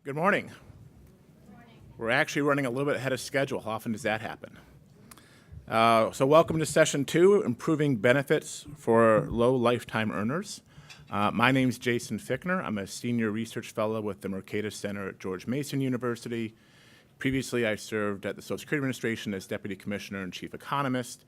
Good morning. We're actually running a little bit ahead of schedule. How often does that happen? So welcome to session 2, Improving Benefits for Low Lifetime Earners. My name's Jason Fichtner. I'm a senior research fellow with the Mercatus Center at George Mason University. Previously, I served at the Social Security Administration as Deputy Commissioner and Chief Economist.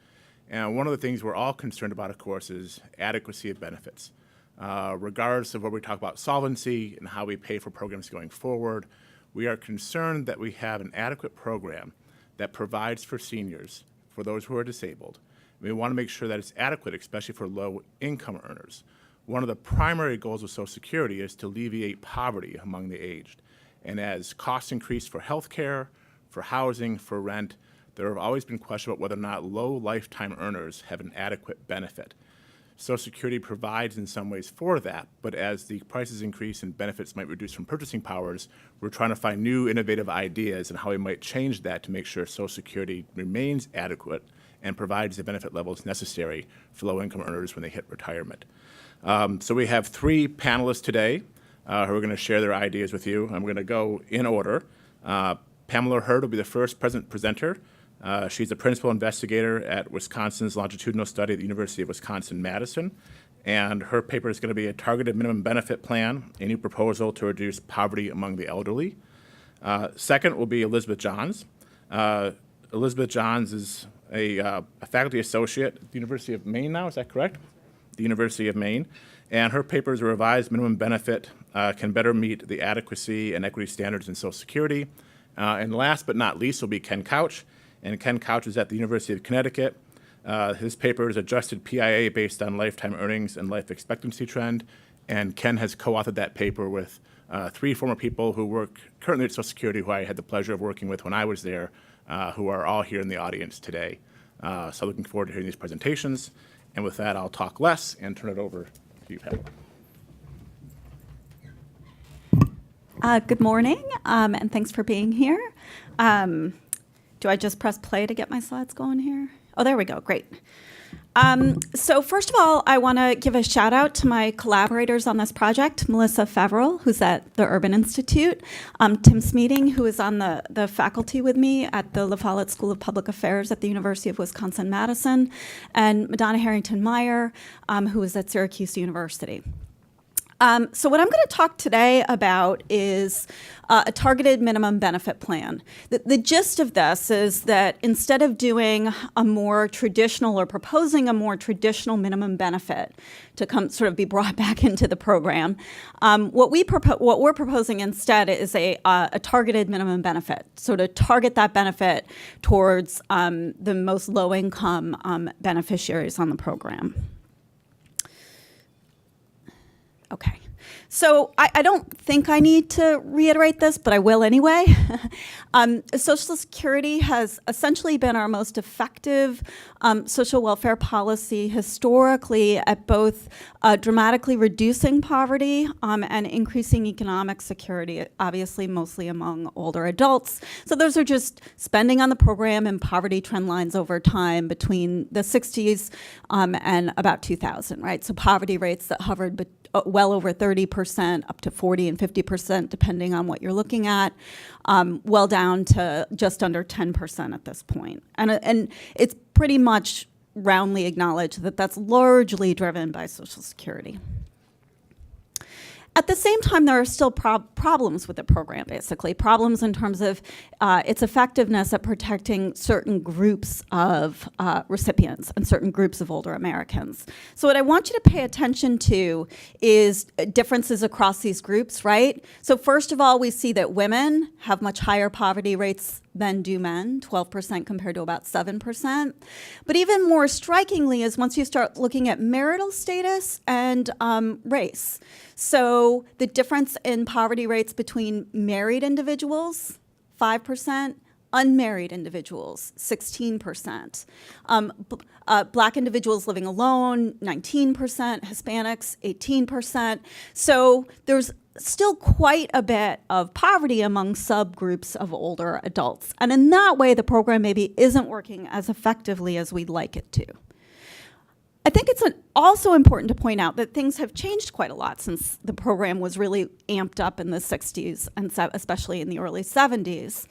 And one of the things we're all concerned about, of course, is adequacy of benefits. Regardless of where we talk about solvency and how we pay for programs going forward, we are concerned that we have an adequate program that provides for seniors, for those who are disabled. We want to make sure that it's adequate, especially for low-income earners. One of the primary goals of Social Security is to alleviate poverty among the aged. And as costs increase for health care, for housing, for rent, there have always been questions about whether or not low lifetime earners have an adequate benefit. Social Security provides in some ways for that, but as the prices increase and benefits might reduce from purchasing powers, we're trying to find new innovative ideas and how we might change that to make sure Social Security remains adequate and provides the benefit levels necessary for low-income earners when they hit retirement. So we have 3 panelists today who are going to share their ideas with you. I'm going to go in order. Pamela Hurd will be the first presenter. She's a principal investigator at Wisconsin's Longitudinal Study at the University of Wisconsin-Madison, and her paper is going to be a targeted minimum benefit plan, a new proposal to reduce poverty among the elderly. Second will be Elizabeth Johns. Elizabeth Johns is a faculty associate at the University of Maine now, is that correct? The University of Maine, and her paper is a revised minimum benefit can better meet the adequacy and equity standards in Social Security. And last but not least will be Ken Couch. And Ken Couch is at the University of Connecticut. His paper is adjusted PIA based on lifetime earnings and life expectancy trend. And Ken has co-authored that paper with 3 former people who work currently at Social Security, who I had the pleasure of working with when I was there, who are all here in the audience today. So looking forward to hearing these presentations. And with that, I'll talk less and turn it over to you, Pamela. Good morning, and thanks for being here. Do I just press play to get my slides going here? Oh, there we go. Great. So first of all, I want to give a shout out to my collaborators on this project, Melissa Feverell, who's at the Urban Institute, Tim Smeeting, who is on the faculty with me at the La Follette School of Public Affairs at the University of Wisconsin-Madison, and Madonna Harrington-Meyer, who is at Syracuse University. So what I'm going to talk today about is a targeted minimum benefit plan. The gist of this is that instead of doing a more traditional or proposing a more traditional minimum benefit to come sort of be brought back into the program, what we're proposing instead is a targeted minimum benefit. So to target that benefit towards the most low-income beneficiaries on the program. Okay, so I don't think I need to reiterate this, but I will anyway. Social Security has essentially been our most effective social welfare policy historically at both dramatically reducing poverty and increasing economic security, obviously mostly among older adults. So those are just spending on the program and poverty trend lines over time between the 60s and about 2000, right? So poverty rates that hovered well over 30%, up to 40 and 50%, depending on what you're looking at, well down to just under 10% at this point. And it's pretty much roundly acknowledged that that's largely driven by Social Security. At the same time, there are still problems with the program, basically. Problems in terms of its effectiveness at protecting certain groups of recipients and certain groups of older Americans. So what I want you to pay attention to is differences across these groups, right? So first of all, we see that women have much higher poverty rates than do men, 12% compared to about 7%. But even more strikingly is once you start looking at marital status and race. So the difference in poverty rates between married individuals, 5%, unmarried individuals, 16%. Black individuals living alone, 19%, Hispanics, 18%. So there's still quite a bit of poverty among subgroups of older adults. And in that way, the program maybe isn't working as effectively as we'd like it to. I think it's also important to point out that things have changed quite a lot since the program was really amped up in the 60s and especially in the early 70s.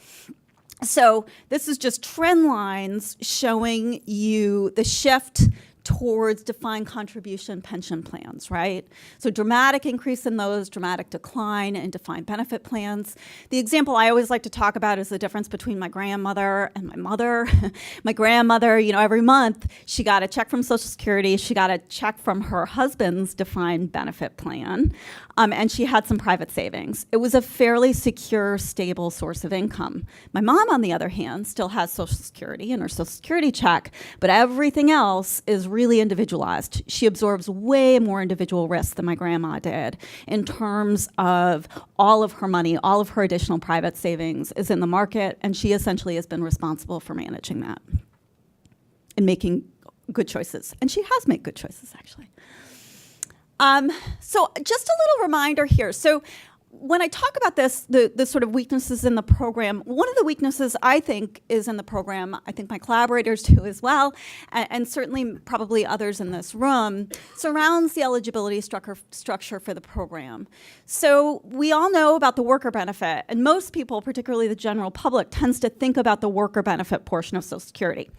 So this is just trend lines showing you the shift towards defined contribution pension plans, right? So dramatic increase in those, dramatic decline in defined benefit plans. The example I always like to talk about is the difference between my grandmother and my mother. My grandmother, every month she got a check from Social Security, she got a check from her husband's defined benefit plan, and she had some private savings. It was a fairly secure, stable source of income. My mom, on the other hand, still has Social Security and her Social Security check, but everything else is really individualized. She absorbs way more individual risk than my grandma did in terms of all of her money, all of her additional private savings is in the market, and she essentially has been responsible for managing that and making good choices. And she has made good choices, actually. So just a little reminder here. So when I talk about this, the sort of weaknesses in the program, one of the weaknesses I think is in the program, I think my collaborators do as well, and certainly probably others in this room, surrounds the eligibility structure for the program. So we all know about the worker benefit, and most people, particularly the general public, tends to think about the worker benefit portion of Social Security.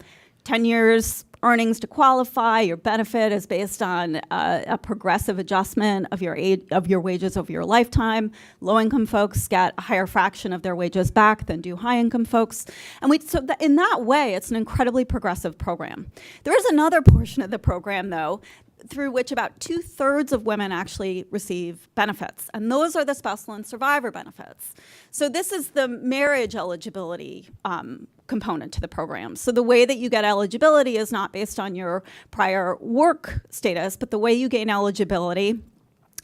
10 years earnings to qualify, your benefit is based on a progressive adjustment of your wages over your lifetime. Low-income folks get a higher fraction of their wages back than do high-income folks. And in that way, it's an incredibly progressive program. There is another portion of the program, though, through which about 2/3 of women actually receive benefits. And those are the spousal and survivor benefits. So this is the marriage eligibility component to the program. So the way that you get eligibility is not based on your prior work status, but the way you gain eligibility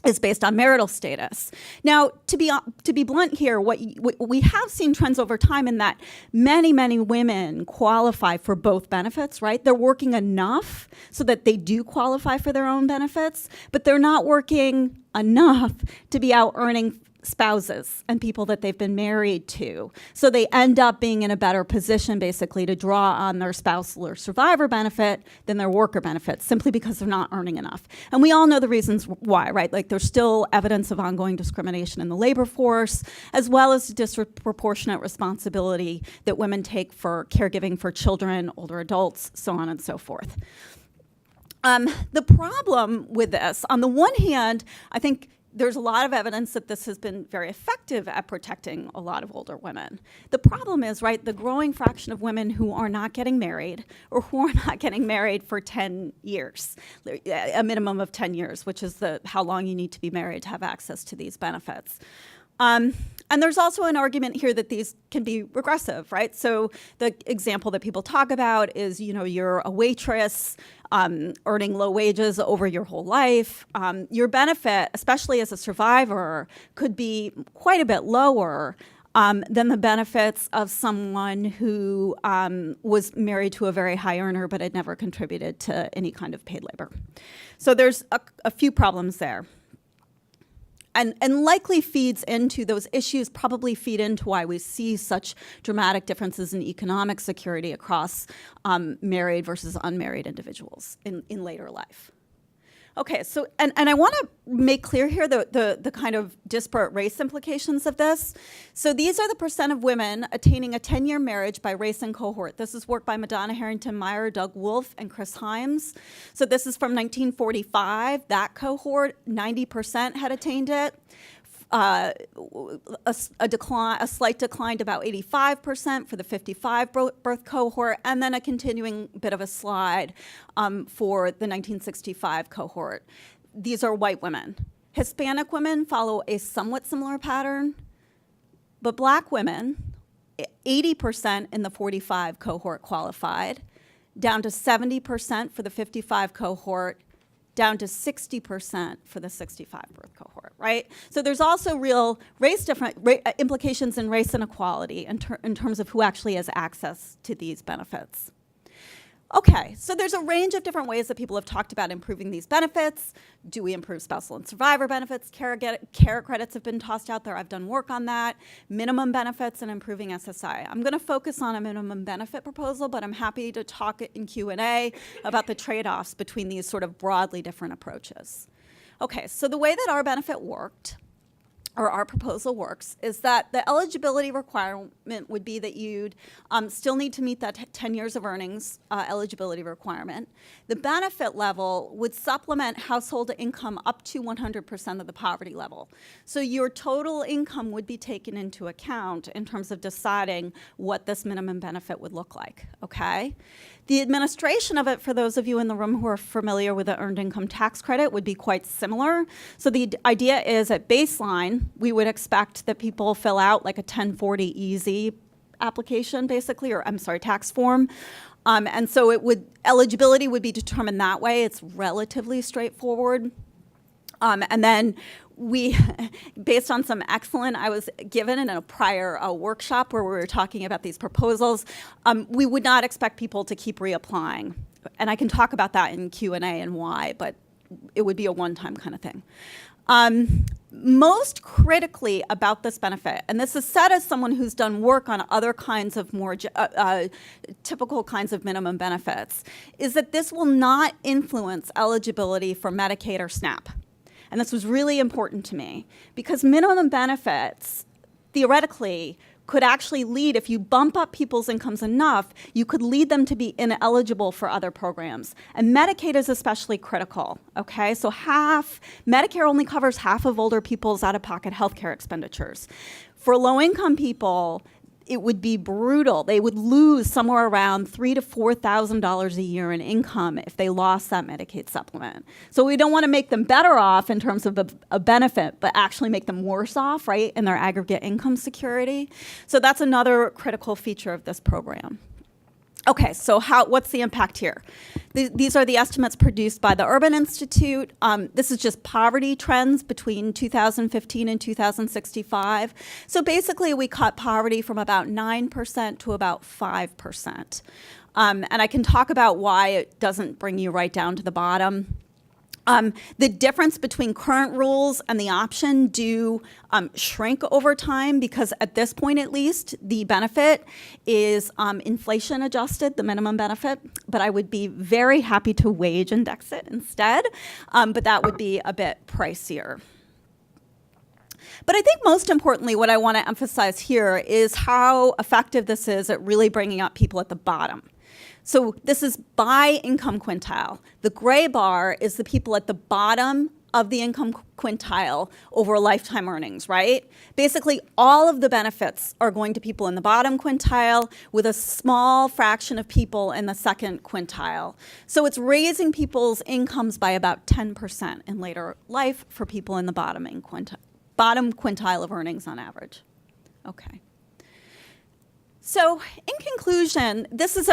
is based on marital status. Now, to be blunt here, what we have seen trends over time in that many, many women qualify for both benefits, right? They're working enough so that they do qualify for their own benefits, but they're not working enough to be out earning spouses and people that they've been married to. So they end up being in a better position basically to draw on their spousal or survivor benefit than their worker benefit, simply because they're not earning enough. And we all know the reasons why, right? Like there's still evidence of ongoing discrimination in the labor force, as well as disproportionate responsibility that women take for caregiving for children, older adults, so on and so forth. The problem with this, on the one hand, I think there's a lot of evidence that this has been very effective at protecting a lot of older women. The problem is, right, the growing fraction of women who are not getting married or who are not getting married for 10 years, a minimum of 10 years, which is how long you need to be married to have access to these benefits. And there's also an argument here that these can be regressive, right? So the example that people talk about is, you're a waitress earning low wages over your whole life. Your benefit, especially as a survivor, could be quite a bit lower than the benefits of someone who was married to a very high earner but had never contributed to any kind of paid labor. So there's a few problems there. And likely feeds into those issues, probably feed into why we see such dramatic differences in economic security across married versus unmarried individuals in later life. Okay, so, and I want to make clear here the kind of disparate race implications of this. So these are the percent of women attaining a 10-year marriage by race and cohort. This is work by Madonna Harrington Meyer, Doug Wolf, and Chris Himes. So this is from 1945. That cohort, 90% had attained it. A slight decline to about 85% for the 55 birth cohort, and then a continuing bit of a slide for the 1965 cohort. These are white women. Hispanic women follow a somewhat similar pattern, but black women, 80% in the 45 cohort qualified, down to 70% for the 55 cohort, down to 60% for the 65 birth cohort, right? So there's also real implications in race inequality in terms of who actually has access to these benefits. Okay, so there's a range of different ways that people have talked about improving these benefits. Do we improve spousal and survivor benefits? Care credits have been tossed out there. I've done work on that. Minimum benefits and improving SSI. I'm going to focus on a minimum benefit proposal, but I'm happy to talk in Q&A about the trade-offs between these sort of broadly different approaches. Okay, so the way that our benefit worked, or our proposal works, is that the eligibility requirement would be that you'd still need to meet that 10 years of earnings eligibility requirement. The benefit level would supplement household income up to 100% of the poverty level. So your total income would be taken into account in terms of deciding what this minimum benefit would look like, okay? The administration of it, for those of you in the room who are familiar with the Earned Income Tax Credit, would be quite similar. So the idea is at baseline, we would expect that people fill out like a 1040 easy application, basically, or I'm sorry, tax form. And so eligibility would be determined that way. It's relatively straightforward. And then based on some I was given in a prior workshop where we were talking about these proposals, we would not expect people to keep reapplying. And I can talk about that in Q&A and why, but it would be a one-time kind of thing. Most critically about this benefit, and this is said as someone who's done work on other kinds of more typical kinds of minimum benefits, is that this will not influence eligibility for Medicaid or SNAP. And this was really important to me because minimum benefits, theoretically, could actually lead, if you bump up people's incomes enough, you could lead them to be ineligible for other programs. And Medicaid is especially critical, okay? So Medicare only covers half of older people's out-of-pocket healthcare expenditures. For low-income people, it would be brutal. They would lose somewhere around $3,000 to $4,000 a year in income if they lost that Medicaid supplement. So we don't want to make them better off in terms of a benefit, but actually make them worse off, right, in their aggregate income security. So that's another critical feature of this program. Okay, so what's the impact here? These are the estimates produced by the Urban Institute. This is just poverty trends between 2015 and 2065. So basically, we cut poverty from about 9% to about 5%. And I can talk about why it doesn't bring you right down to the bottom. The difference between current rules and the option do shrink over time because at this point at least, the benefit is inflation adjusted, the minimum benefit, but I would be very happy to wage index it instead, but that would be a bit pricier. But I think most importantly, what I want to emphasize here is how effective this is at really bringing up people at the bottom. So this is by income quintile. The gray bar is the people at the bottom of the income quintile over lifetime earnings, right? Basically, all of the benefits are going to people in the bottom quintile with a small fraction of people in the second quintile. So it's raising people's incomes by about 10% in later life for people in the bottom quintile of earnings on average. Okay. So in conclusion, this is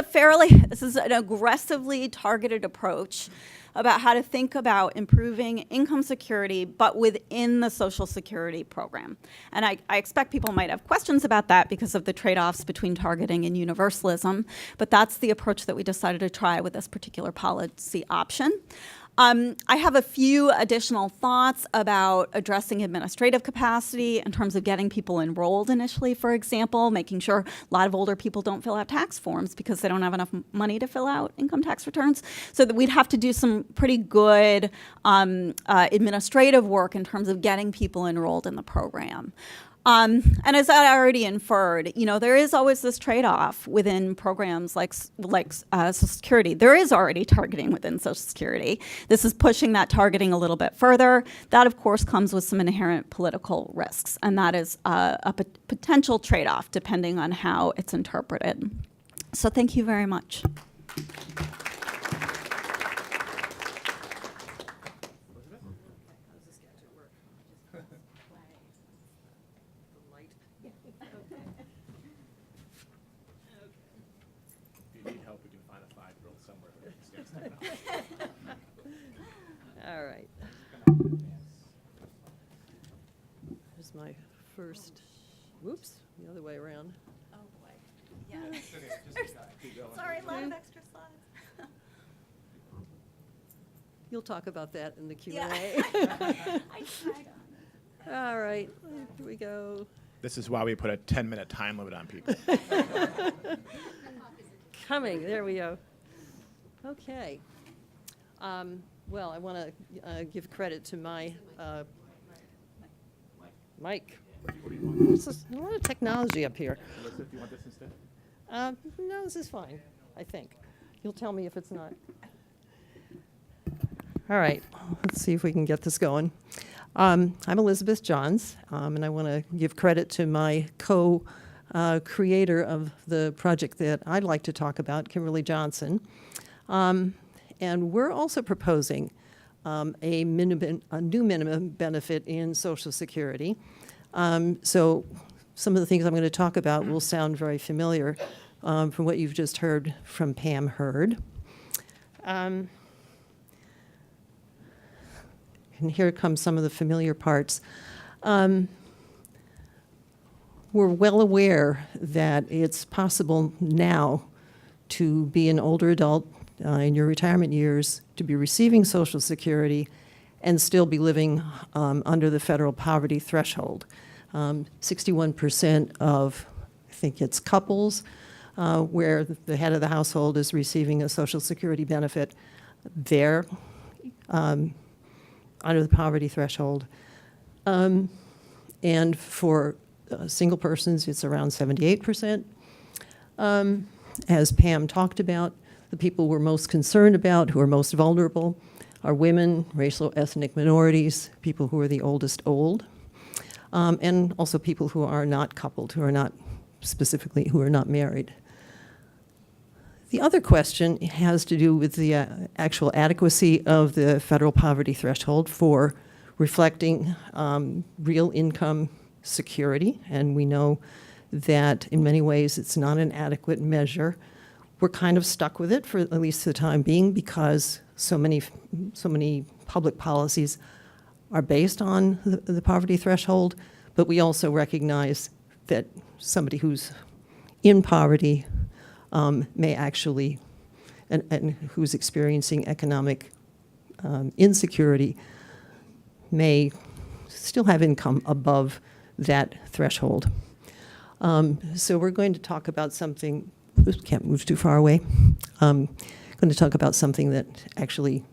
an aggressively targeted approach about how to think about improving income security, but within the Social Security program. And I expect people might have questions about that because of the trade-offs between targeting and universalism, but that's the approach that we decided to try with this particular policy option. I have a few additional thoughts about addressing administrative capacity in terms of getting people enrolled initially, for example, making sure a lot of older people don't fill out tax forms because they don't have enough money to fill out income tax returns. So that we'd have to do some pretty good administrative work in terms of getting people enrolled in the program. And as I already inferred, there is always this trade-off within programs like Social Security. There is already targeting within Social Security. This is pushing that targeting a little bit further. That, of course, comes with some inherent political risks, and that is a potential trade-off depending on how it's interpreted. So thank you very much. All right. Here's my first, whoops, the other way around. Oh, boy. Yeah. Sorry, a lot of extra slides. You'll talk about that in the Q&A. I tried on. All right, here we go. This is why we put a 10-minute time limit on people. Coming, there we go. Okay. Well, I want to give credit to my Mike. There's a lot of technology up here. Elizabeth, do you want this instead? No, this is fine, I think. You'll tell me if it's not. All right, let's see if we can get this going. I'm Elizabeth Johns, and I want to give credit to my co-creator of the project that I'd like to talk about, Kimberly Johnson. And we're also proposing a new minimum benefit in Social Security. So some of the things I'm going to talk about will sound very familiar from what you've just heard from Pam Hurd. And here comes some of the familiar parts. We're well aware that it's possible now to be an older adult in your retirement years, to be receiving Social Security, and still be living under the federal poverty threshold. 61% of, I think it's couples, where the head of the household is receiving a Social Security benefit, they're under the poverty threshold. And for single persons, it's around 78%. As Pam talked about, the people we're most concerned about, who are most vulnerable, are women, racial ethnic minorities, people who are the oldest old, and also people who are not coupled, who are not married. The other question has to do with the actual adequacy of the federal poverty threshold for reflecting real income security, and we know that in many ways it's not an adequate measure. We're kind of stuck with it for at least the time being because so many public policies are based on the poverty threshold, but we also recognize that somebody who's in poverty may actually, and who's experiencing economic insecurity, may still have income above that threshold. So we're going to talk about something, can't move too far away. Going to talk about something that actually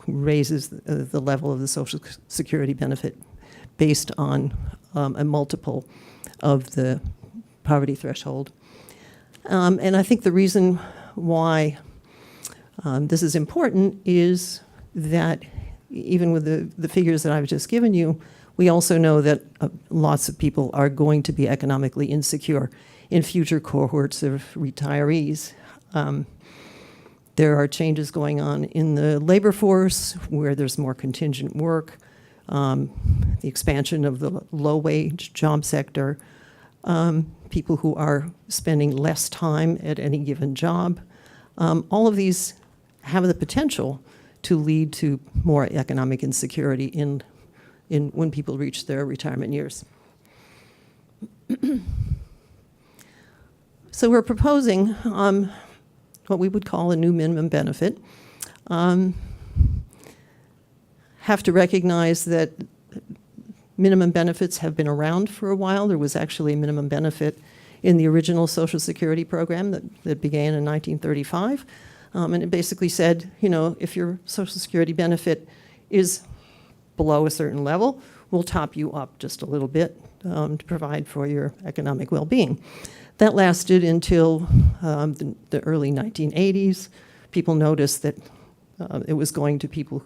raises the level of the Social Security benefit based on a multiple of the poverty threshold. And I think the reason why this is important is that even with the figures that I've just given you, we also know that lots of people are going to be economically insecure in future cohorts of retirees. There are changes going on in the labor force where there's more contingent work, the expansion of the low-wage job sector, people who are spending less time at any given job. All of these have the potential to lead to more economic insecurity in when people reach their retirement years. So we're proposing what we would call a new minimum benefit. Have to recognize that minimum benefits have been around for a while. There was actually a minimum benefit in the original Social Security program that began in 1935. And it basically said, you know, if your Social Security benefit is below a certain level, we'll top you up just a little bit to provide for your economic well-being. That lasted until the early 1980s. People noticed that it was going to people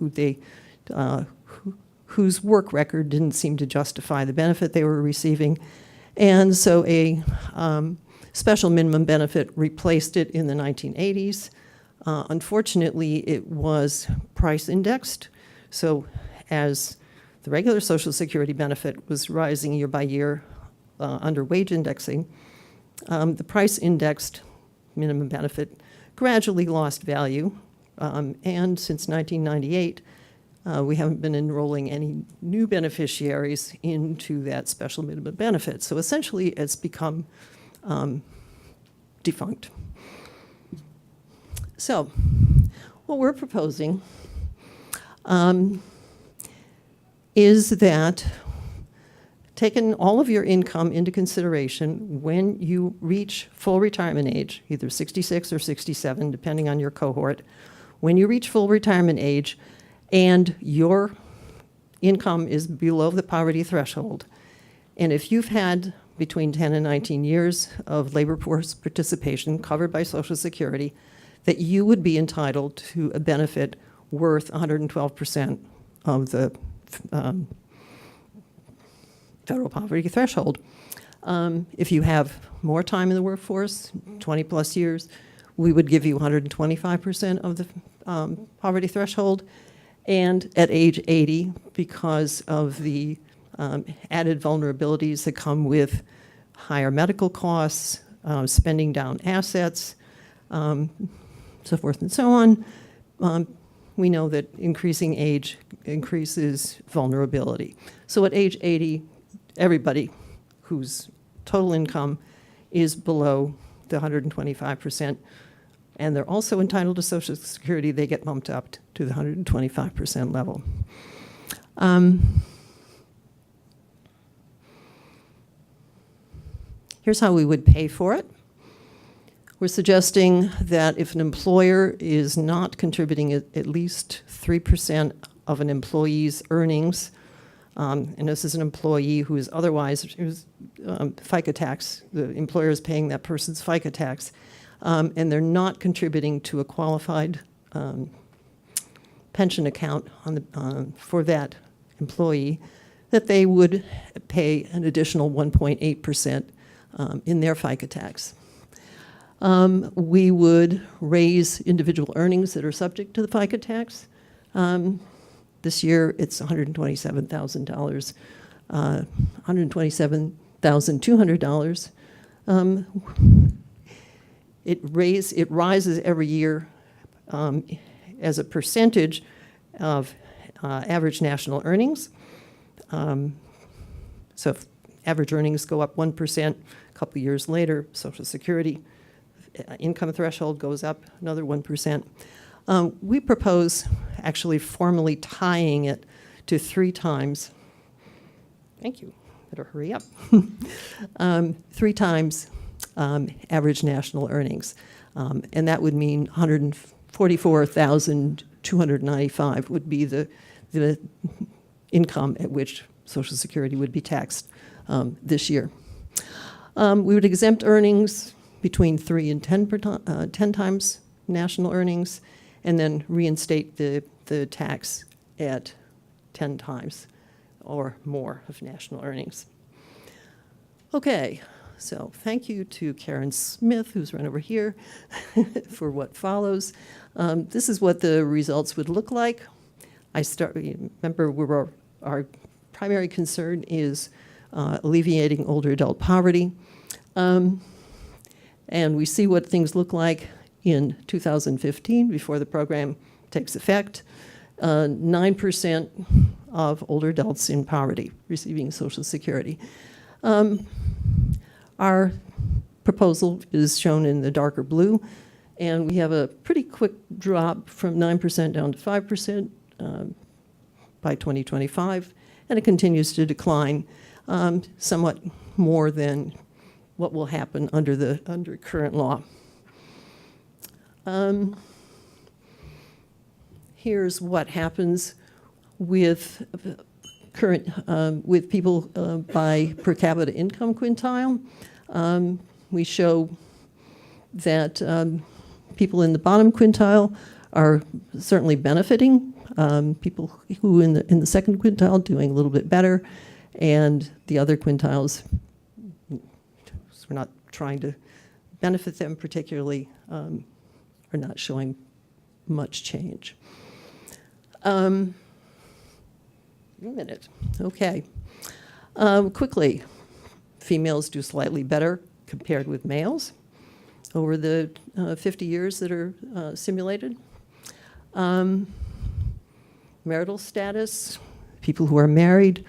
whose work record didn't seem to justify the benefit they were receiving. And so a special minimum benefit replaced it in the 1980s. Unfortunately, it was price indexed. So as the regular Social Security benefit was rising year by year under wage indexing, the price indexed minimum benefit gradually lost value. And since 1998, we haven't been enrolling any new beneficiaries into that special minimum benefit. So essentially, it's become defunct. So what we're proposing is that taking all of your income into consideration when you reach full retirement age, either 66 or 67, depending on your cohort, when you reach full retirement age and your income is below the poverty threshold, and if you've had between 10 and 19 years of labor force participation covered by Social Security, that you would be entitled to a benefit worth 112% of the federal poverty threshold. If you have more time in the workforce, 20 plus years, we would give you 125% of the poverty threshold. And at age 80, because of the added vulnerabilities that come with higher medical costs, spending down assets, so forth and so on, we know that increasing age increases vulnerability. So at age 80, everybody whose total income is below the 125%, and they're also entitled to Social Security, they get bumped up to the 125% level. Here's how we would pay for it. We're suggesting that if an employer is not contributing at least 3% of an employee's earnings, and this is an employee who is otherwise, FICA tax, the employer is paying that person's FICA tax, and they're not contributing to a qualified pension account for that employee, that they would pay an additional 1.8% in their FICA tax. We would raise individual earnings that are subject to the FICA tax. This year, it's $127,000, $127,200. It rises every year as a percentage of average national earnings. So if average earnings go up 1%, a couple of years later, Social Security income threshold goes up another 1%. We propose actually formally tying it to 3 times, thank you, better hurry up, 3 times average national earnings. And that would mean $144,295 would be the income at which Social Security would be taxed this year. We would exempt earnings between 3 and 10 times national earnings, and then reinstate the tax at 10 times or more of national earnings. Okay, so thank you to Karen Smith, who's right over here, for what follows. This is what the results would look like. Remember, our primary concern is alleviating older adult poverty. And we see what things look like in 2015, before the program takes effect. 9% of older adults in poverty receiving Social Security. Our proposal is shown in the darker blue, and we have a pretty quick drop from 9% down to 5% by 2025, and it continues to decline somewhat more than what will happen under current law. Here's what happens with with people by per capita income quintile. We show that people in the bottom quintile are certainly benefiting. People who in the second quintile doing a little bit better, and the other quintiles, we're not trying to benefit them particularly, are not showing much change. A minute, okay. Quickly, females do slightly better compared with males over the 50 years that are simulated. Marital status, people who are married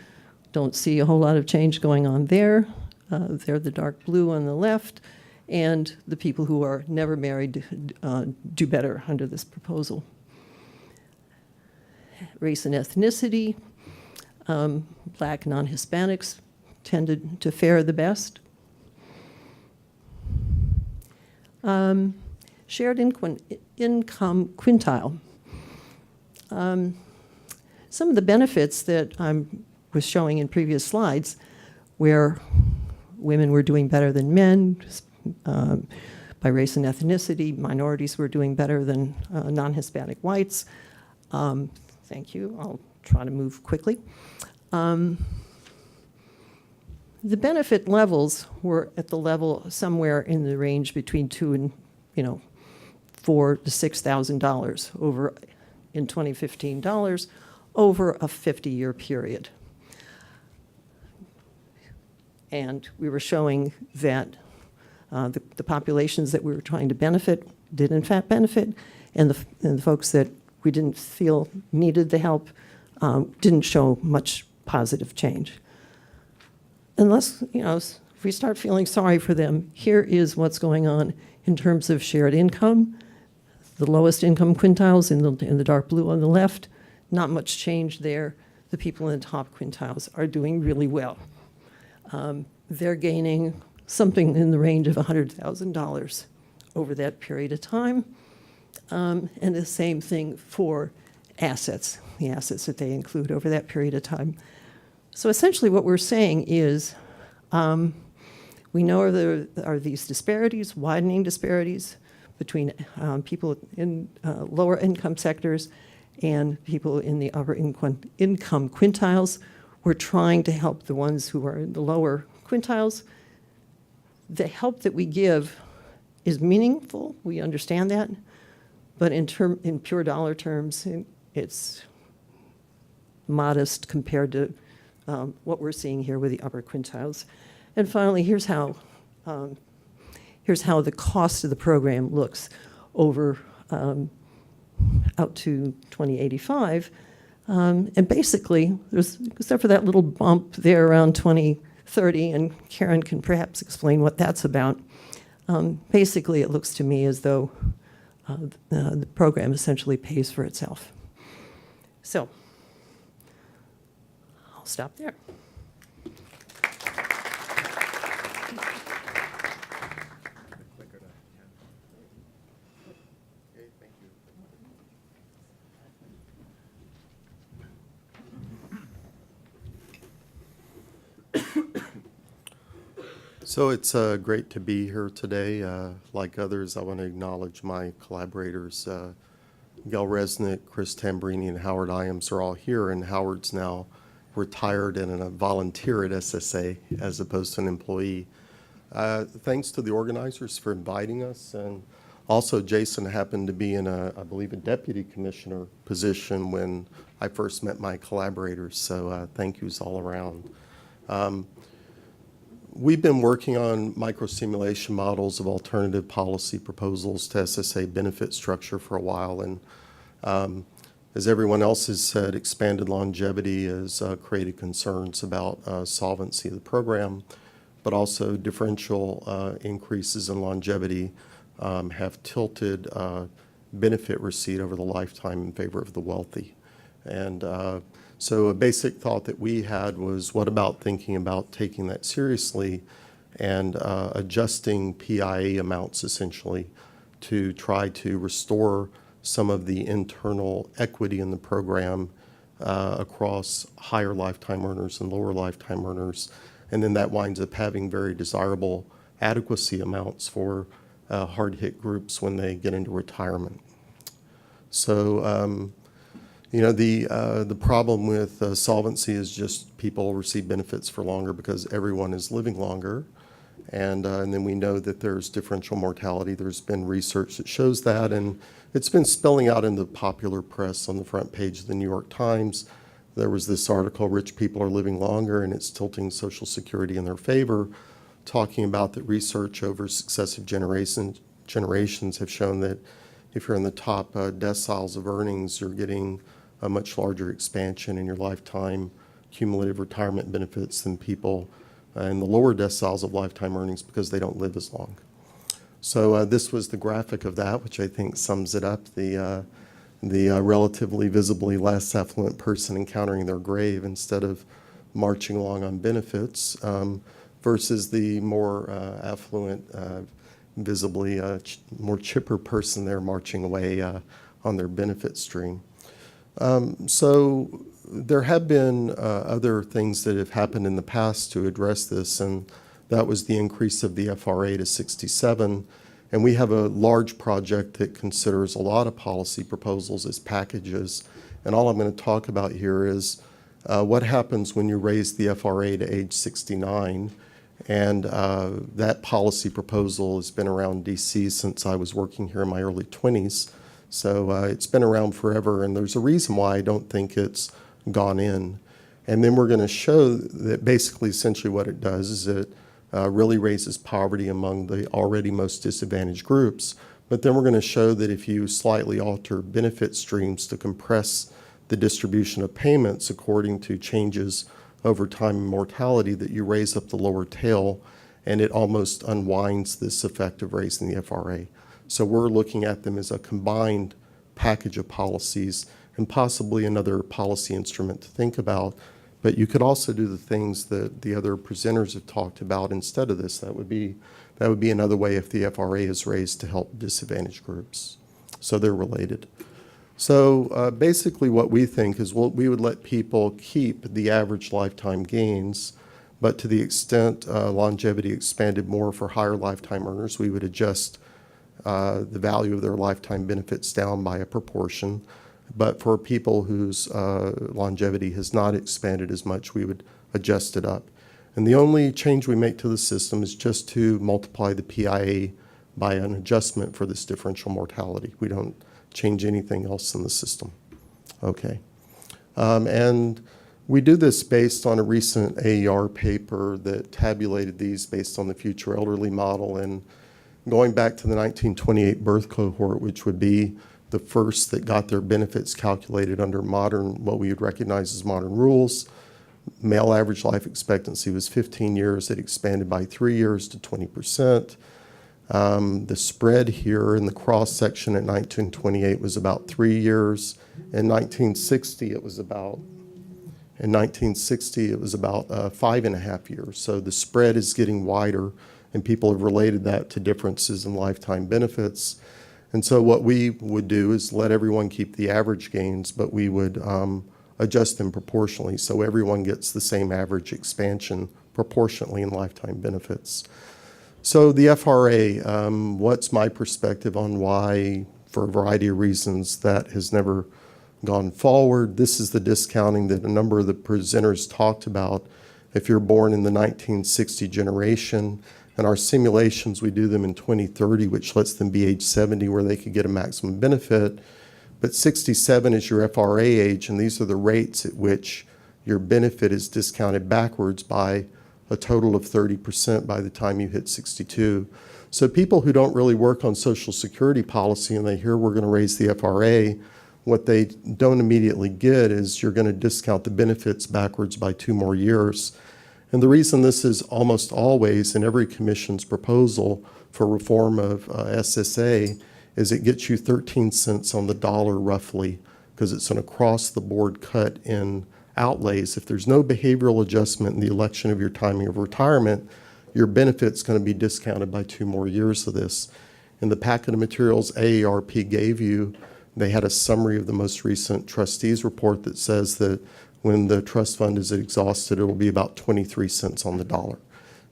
don't see a whole lot of change going on there. They're the dark blue on the left, and the people who are never married do better under this proposal. race and ethnicity. Black non-Hispanics tended to fare the best. Shared income quintile. Some of the benefits that I was showing in previous slides, where women were doing better than men, by race and ethnicity, minorities were doing better than non-Hispanic whites. Thank you. I'll try to move quickly. The benefit levels were at the level somewhere in the range between $2,000 and $4,000 to $6,000 over in 2015 dollars over a 50-year period. And we were showing that the populations that we were trying to benefit did in fact benefit, and the folks that we didn't feel needed the help didn't show much positive change. Unless, if we start feeling sorry for them, here is what's going on in terms of shared income. The lowest income quintiles in the dark blue on the left, not much change there. The people in the top quintiles are doing really well. They're gaining something in the range of $100,000 over that period of time. And the same thing for assets, the assets that they include over that period of time. So essentially what we're saying is we know there are these disparities, widening disparities between people in lower income sectors and people in the upper income quintiles. We're trying to help the ones who are in the lower quintiles. The help that we give is meaningful, we understand that, but in pure dollar terms, it's modest compared to what we're seeing here with the upper quintiles. And finally, here's how the cost of the program looks over out to 2085. And basically, except for that little bump there around 2030, and Karen can perhaps explain what that's about, basically it looks to me as though the program essentially pays for itself. So, I'll stop there. So it's great to be here today. Like others, I want to acknowledge my collaborators. Gail Resnick, Chris Tambrini, and Howard Iams are all here, and Howard's now retired and a volunteer at SSA as opposed to an employee. Thanks to the organizers for inviting us, and also Jason happened to be in I believe a deputy commissioner position when I first met my collaborators, so thank yous all around. We've been working on microsimulation models of alternative policy proposals to SSA benefit structure for a while, and as everyone else has said, expanded longevity has created concerns about solvency of the program, but also differential increases in longevity have tilted benefit receipt over the lifetime in favor of the wealthy. And so a basic thought that we had was, what about thinking about taking that seriously and adjusting PIA amounts essentially to try to restore some of the internal equity in the program across higher lifetime earners and lower lifetime earners. And then that winds up having very desirable adequacy amounts for hard-hit groups when they get into retirement. So, the problem with solvency is just people receive benefits for longer because everyone is living longer. And then we know that there's differential mortality. There's been research that shows that, and it's been spilling out in the popular press on the front page of the New York Times. There was this article, Rich People Are Living Longer, and it's tilting Social Security in their favor, talking about that research over successive generations have shown that if you're in the top deciles of earnings, you're getting a much larger expansion in your lifetime cumulative retirement benefits than people in the lower deciles of lifetime earnings because they don't live as long. So this was the graphic of that, which I think sums it up. The the relatively visibly less affluent person encountering their grave instead of marching along on benefits, versus the more affluent, visibly more chipper person there marching away on their benefit stream. So there have been other things that have happened in the past to address this, and that was the increase of the FRA to 67. And we have a large project that considers a lot of policy proposals as packages. And all I'm going to talk about here is what happens when you raise the FRA to age 69. And that policy proposal has been around DC since I was working here in my early 20s. So it's been around forever, and there's a reason why I don't think it's gone in. And then we're going to show that basically essentially what it does is it really raises poverty among the already most disadvantaged groups. But then we're going to show that if you slightly alter benefit streams to compress the distribution of payments according to changes over time and mortality, that you raise up the lower tail, and it almost unwinds this effect of raising the FRA. So we're looking at them as a combined package of policies and possibly another policy instrument to think about. But you could also do the things that the other presenters have talked about instead of this. That would be another way if the FRA is raised to help disadvantaged groups. So they're related. So basically what we think is we would let people keep the average lifetime gains, but to the extent longevity expanded more for higher lifetime earners, we would adjust the value of their lifetime benefits down by a proportion. But for people whose longevity has not expanded as much, we would adjust it up. And the only change we make to the system is just to multiply the PIA by an adjustment for this differential mortality. We don't change anything else in the system. Okay. And we do this based on a recent AAR paper that tabulated these based on the future elderly model, and going back to the 1928 birth cohort, which would be the first that got their benefits calculated under modern, what we would recognize as modern rules. Male average life expectancy was 15 years. It expanded by 3 years to 20%. The spread here in the cross section at 1928 was about 3 years. In 1960, it was about 5.5 years. So the spread is getting wider, and people have related that to differences in lifetime benefits. And so what we would do is let everyone keep the average gains, but we would adjust them proportionally so everyone gets the same average expansion proportionately in lifetime benefits. So the FRA, what's my perspective on why, for a variety of reasons, that has never gone forward? This is the discounting that a number of the presenters talked about. If you're born in the 1960 generation, and our simulations, we do them in 2030, which lets them be age 70 where they could get a maximum benefit. But 67 is your FRA age, and these are the rates at which your benefit is discounted backwards by a total of 30% by the time you hit 62. So people who don't really work on Social Security policy and they hear we're going to raise the FRA, what they don't immediately get is you're going to discount the benefits backwards by 2 more years. And the reason this is almost always in every commission's proposal for reform of SSA is it gets you 13 cents on the dollar roughly, because it's an across-the-board cut in outlays. If there's no behavioral adjustment in the election of your timing of retirement, your benefit's going to be discounted by 2 more years of this. In the packet of materials AARP gave you, they had a summary of the most recent trustees report that says that when the trust fund is exhausted, it will be about 23 cents on the dollar.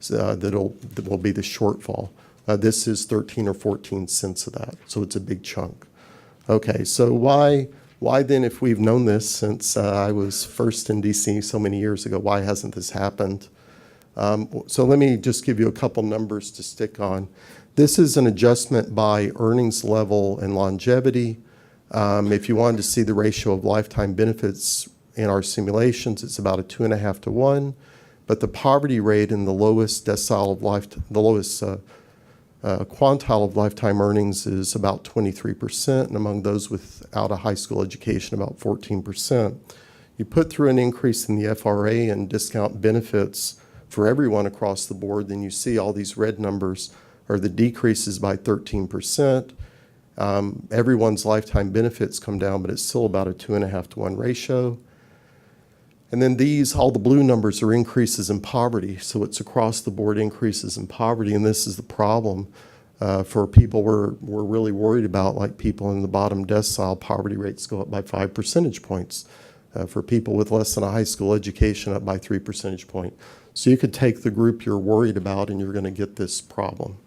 So that will be the shortfall. This is 13 or 14 cents of that, so it's a big chunk. Okay, so why then, if we've known this since I was first in DC so many years ago, why hasn't this happened? So let me just give you a couple numbers to stick on. This is an adjustment by earnings level and longevity. If you wanted to see the ratio of lifetime benefits in our simulations, it's about a 2.5 to 1, but the poverty rate in the lowest decile of quantile of lifetime earnings is about 23%, and among those without a high school education, about 14%. You put through an increase in the FRA and discount benefits for everyone across the board, then you see all these red numbers are the decreases by 13%. Everyone's lifetime benefits come down, but it's still about a 2.5 to 1 ratio. And then these, all the blue numbers are increases in poverty. So it's across the board increases in poverty. And this is the problem for people we're really worried about, like people in the bottom decile, poverty rates go up by 5 percentage points. For people with less than a high school education, up by 3 percentage points. So you could take the group you're worried about and you're going to get this problem.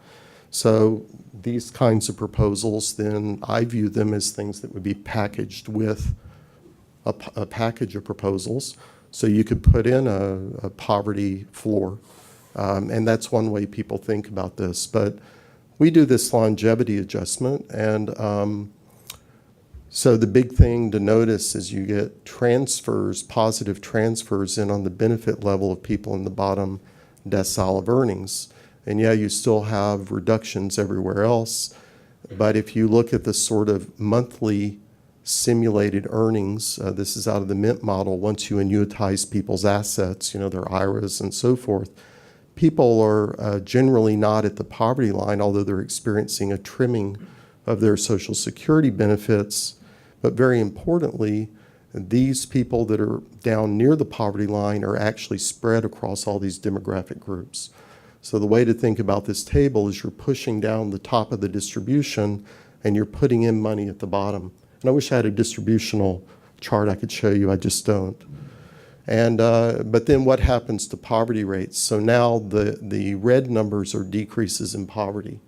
So these kinds of proposals, then I view them as things that would be packaged with a package of proposals. So you could put in a poverty floor, and that's one way people think about this. But we do this longevity adjustment, and so the big thing to notice is you get transfers, positive transfers in on the benefit level of people in the bottom decile of earnings. And yeah, you still have reductions everywhere else, but if you look at the sort of monthly simulated earnings, this is out of the Mint model, once you annuitize people's assets, their IRAs and so forth, people are generally not at the poverty line, although they're experiencing a trimming of their Social Security benefits. But very importantly, these people that are down near the poverty line are actually spread across all these demographic groups. So the way to think about this table is you're pushing down the top of the distribution and you're putting in money at the bottom. And I wish I had a distributional chart I could show you, I just don't. And but then what happens to poverty rates? So now the red numbers are decreases in poverty.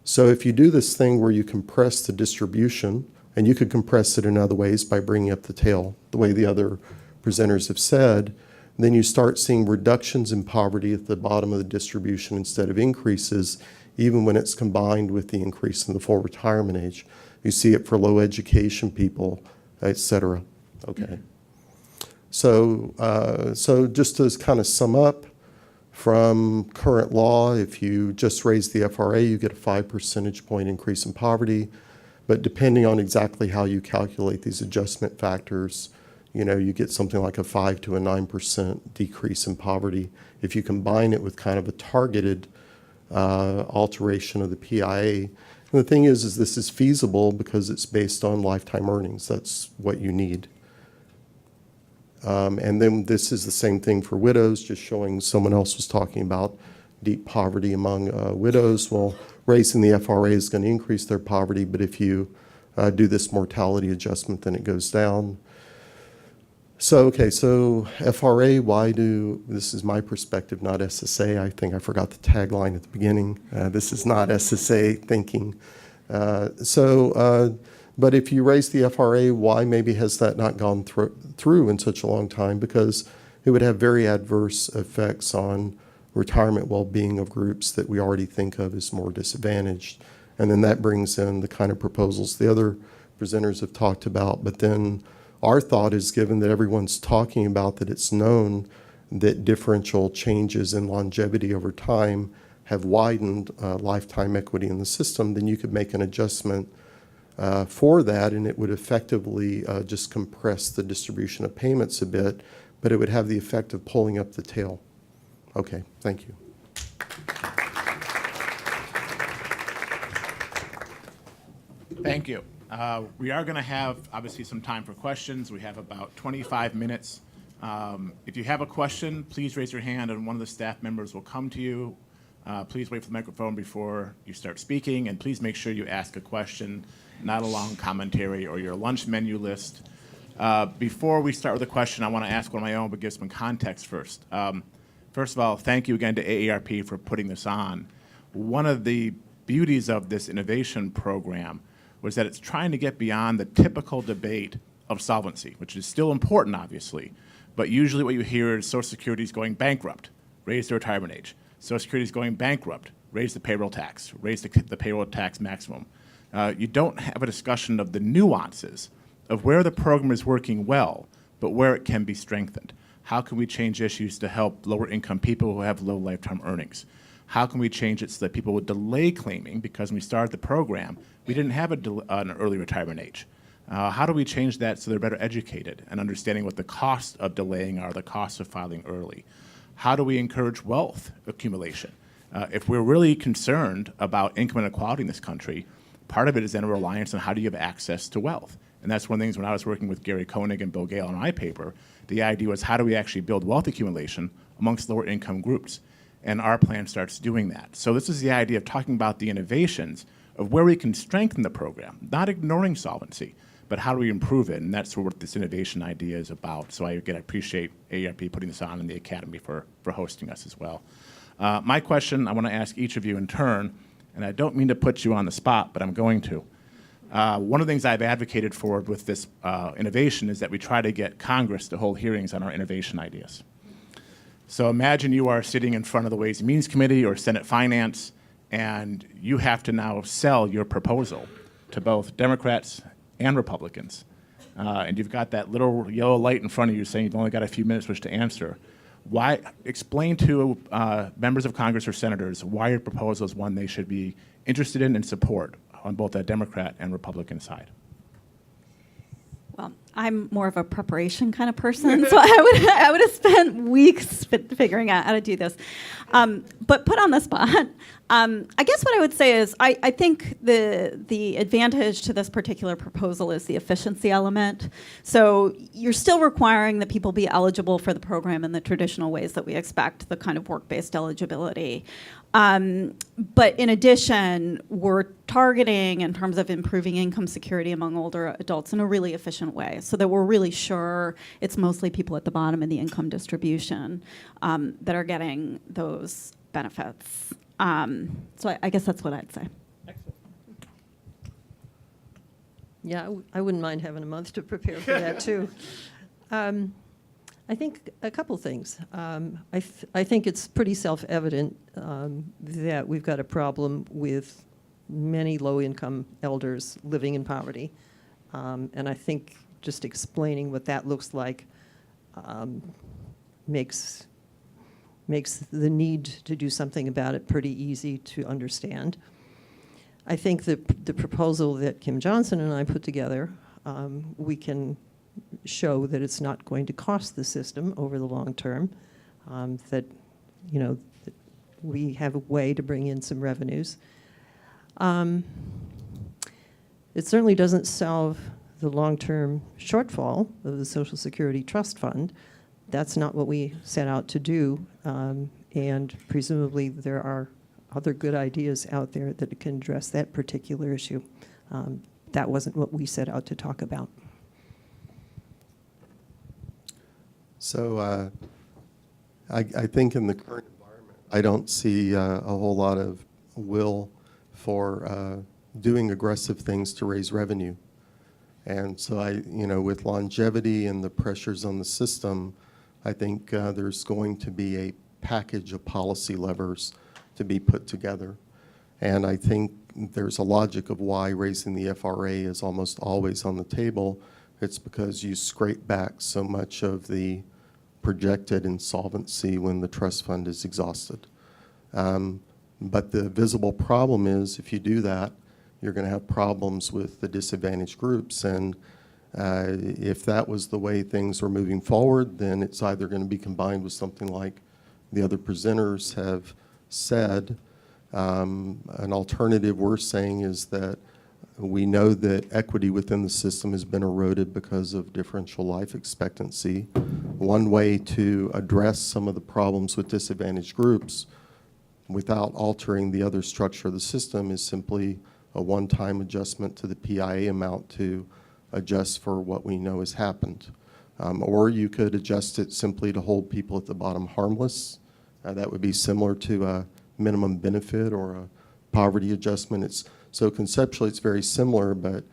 So if you do this thing where you compress the distribution, and you could compress it in other ways by bringing up the tail, the way the other presenters have said, then you start seeing reductions in poverty at the bottom of the distribution instead of increases, even when it's combined with the increase in the full retirement age. You see it for low education people, et cetera. Okay. So just to kind of sum up, from current law, if you just raise the FRA, you get a 5 percentage point increase in poverty. But depending on exactly how you calculate these adjustment factors, you get something like a 5 to a 9% decrease in poverty. If you combine it with kind of a targeted alteration of the PIA. And the thing is this is feasible because it's based on lifetime earnings. That's what you need. And then this is the same thing for widows, just showing someone else was talking about deep poverty among widows. Well, raising the FRA is going to increase their poverty, but if you do this mortality adjustment, then it goes down. So FRA, this is my perspective, not SSA. I think I forgot the tagline at the beginning. This is not SSA thinking. But if you raise the FRA, why maybe has that not gone through in such a long time? Because it would have very adverse effects on retirement well-being of groups that we already think of as more disadvantaged. And then that brings in the kind of proposals the other presenters have talked about. But then our thought is, given that everyone's talking about that it's known that differential changes in longevity over time have widened lifetime equity in the system, then you could make an adjustment for that, and it would effectively just compress the distribution of payments a bit, but it would have the effect of pulling up the tail. Okay, thank you. Thank you. We are going to have, obviously, some time for questions. We have about 25 minutes. If you have a question, please raise your hand, and one of the staff members will come to you. Please wait for the microphone before you start speaking, and please make sure you ask a question, not a long commentary or your lunch menu list. Before we start with a question, I want to ask one of my own, but give some context first. First of all, thank you again to AARP for putting this on. One of the beauties of this innovation program was that it's trying to get beyond the typical debate of solvency, which is still important, obviously, but usually what you hear is Social Security is going bankrupt, raise the retirement age. Social Security is going bankrupt, raise the payroll tax, raise the payroll tax maximum. You don't have a discussion of the nuances of where the program is working well, but where it can be strengthened. How can we change issues to help lower income people who have low lifetime earnings? How can we change it so that people would delay claiming, because when we started the program, we didn't have an early retirement age. How do we change that so they're better educated and understanding what the costs of delaying are, the costs of filing early? How do we encourage wealth accumulation? If we're really concerned about income inequality in this country, part of it is then a reliance on how do you have access to wealth. And that's one of the things when I was working with Gary Koenig and Bill Gale on my paper, the idea was how do we actually build wealth accumulation amongst lower income groups? And our plan starts doing that. So this is the idea of talking about the innovations of where we can strengthen the program, not ignoring solvency, but how do we improve it? And that's what this innovation idea is about. So I appreciate AARP putting this on and the Academy for hosting us as well. My question I want to ask each of you in turn, and I don't mean to put you on the spot, but I'm going to. One of the things I've advocated for with this innovation is that we try to get Congress to hold hearings on our innovation ideas. So imagine you are sitting in front of the Ways and Means Committee or Senate Finance, and you have to now sell your proposal to both Democrats and Republicans. And you've got that little yellow light in front of you saying you've only got a few minutes which to answer. Why? Explain to members of Congress or senators why your proposal is one they should be interested in and support on both the Democrat and Republican side. Well, I'm more of a preparation kind of person, so I would have spent weeks figuring out how to do this. But put on the spot, I guess what I would say is I think the advantage to this particular proposal is the efficiency element. So you're still requiring that people be eligible for the program in the traditional ways that we expect, the kind of work-based eligibility. But in addition, we're targeting in terms of improving income security among older adults in a really efficient way so that we're really sure it's mostly people at the bottom in the income distribution that are getting those benefits. So I guess that's what I'd say. Yeah, I wouldn't mind having a month to prepare for that, too. I think a couple things. I think it's pretty self-evident that we've got a problem with many low-income elders living in poverty. And I think just explaining what that looks like makes the need to do something about it pretty easy to understand. I think the proposal that Kim Johnson and I put together, we can show that it's not going to cost the system over the long term, that we have a way to bring in some revenues. It certainly doesn't solve the long-term shortfall of the Social Security Trust Fund. That's not what we set out to do, and presumably there are other good ideas out there that can address that particular issue. That wasn't what we set out to talk about. So I think in the current environment, I don't see a whole lot of will for doing aggressive things to raise revenue. And so with longevity and the pressures on the system, I think there's going to be a package of policy levers to be put together. And I think there's a logic of why raising the FRA is almost always on the table. It's because you scrape back so much of the projected insolvency when the trust fund is exhausted. But the visible problem is if you do that, you're going to have problems with the disadvantaged groups. And if that was the way things are moving forward, then it's either going to be combined with something like the other presenters have said. An alternative we're saying is that we know that equity within the system has been eroded because of differential life expectancy. One way to address some of the problems with disadvantaged groups without altering the other structure of the system is simply a one-time adjustment to the PIA amount to adjust for what we know has happened. Or you could adjust it simply to hold people at the bottom harmless. That would be similar to a minimum benefit or a poverty adjustment. So conceptually it's very similar, but